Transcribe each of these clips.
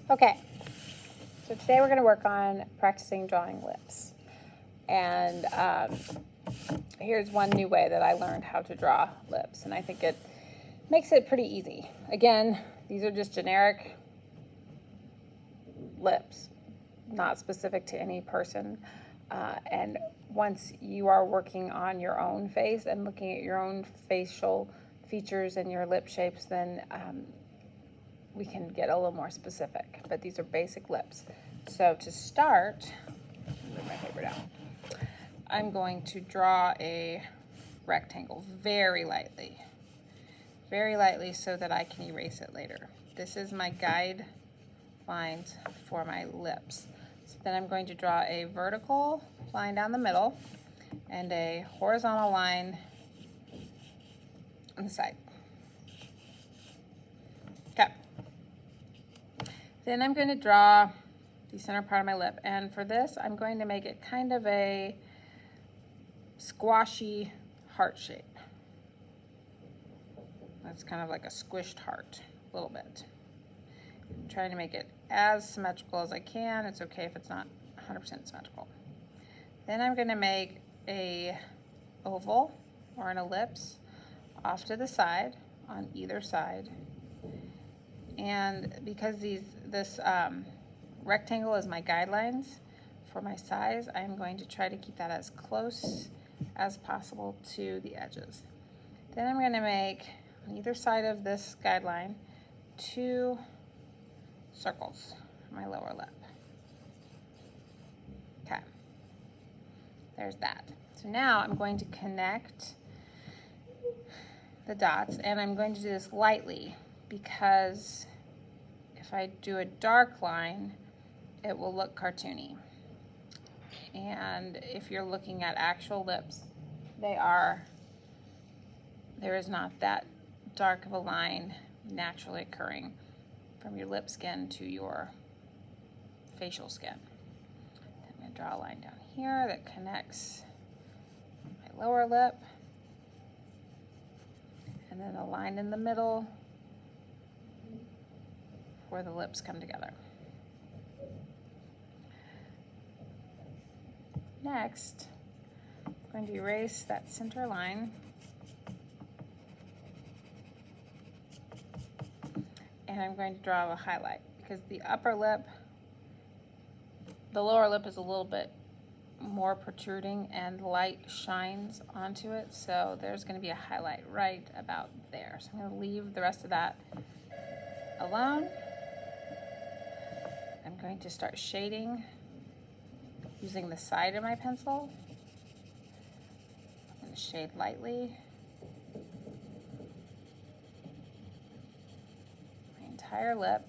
Okay, so today we're going to work on practicing drawing lips. And here's one new way that I learned how to draw lips, and I think it makes it pretty easy. Again, these are just generic lips, not specific to any person. And once you are working on your own face and looking at your own facial features and your lip shapes, then we can get a little more specific, but these are basic lips. So to start, move my paper down. I'm going to draw a rectangle very lightly so that I can erase it later. This is my guide lines for my lips. So then I'm going to draw a vertical line down the middle and a horizontal line on the side. Okay. Then I'm going to draw the center part of my lip, and for this I'm going to make it kind of a squashy heart shape. That's kind of like a squished heart, a little bit. I'm trying to make it as symmetrical as I can. It's okay if it's not 100% symmetrical. Then I'm going to make a oval or an ellipse off to the side on either side. And because this rectangle is my guidelines for my size, I'm going to try to keep that as close as possible to the edges. Then I'm going to make on either side of this guideline 2 circles for my lower lip. Okay, there's that. So now I'm going to connect the dots, and I'm going to do this lightly because if I do a dark line, it will look cartoony. And if you're looking at actual lips, there is not that dark of a line naturally occurring from your lip skin to your facial skin. I'm going to draw a line down here that connects my lower lip, and then a line in the middle where the lips come together. Next, I'm going to erase that center line and I'm going to draw a highlight because the lower lip is a little bit more protruding and light shines onto it, so there's going to be a highlight right about there. So I'm going to leave the rest of that alone. I'm going to start shading using the side of my pencil. I'm going to shade lightly my entire lip.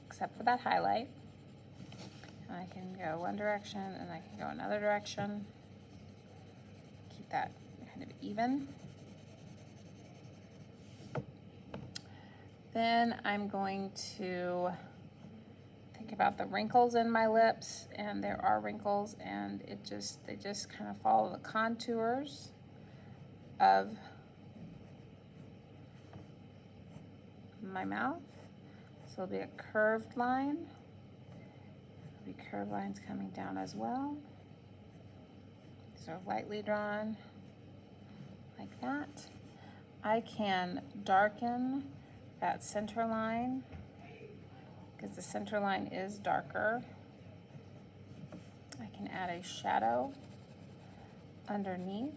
Except for that highlight. And I can go one direction and I can go another direction. Keep that kind of even. Then I'm going to think about the wrinkles in my lips, and there are wrinkles, and they just kind of follow the contours of my mouth. So it'll be a curved line. There'll be curved lines coming down as well. These are lightly drawn like that. I can darken that center line because the center line is darker. I can add a shadow underneath.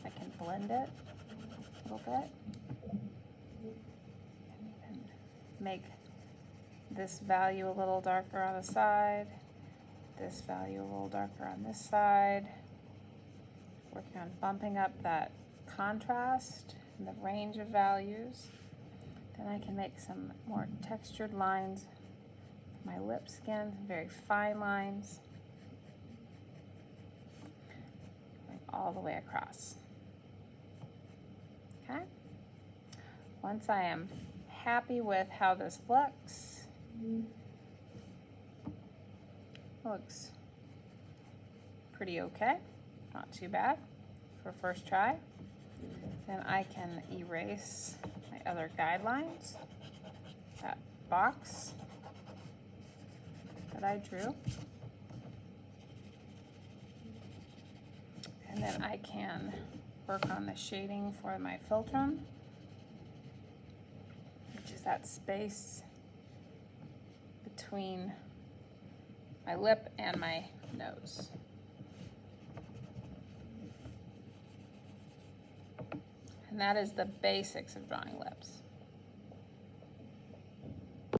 I can blend it a little bit. And make this value a little darker on the side, this value a little darker on this side. Working on bumping up that contrast and the range of values. Then I can make some more textured lines for my lip skin, some very fine lines, going all the way across. Okay? Once I am happy with how this looks pretty okay, not too bad. for first try. Then I can erase my other guidelines, that box that I drew. And then I can work on the shading for my philtrum, which is that space between my lip and my nose. And that is the basics of drawing lips.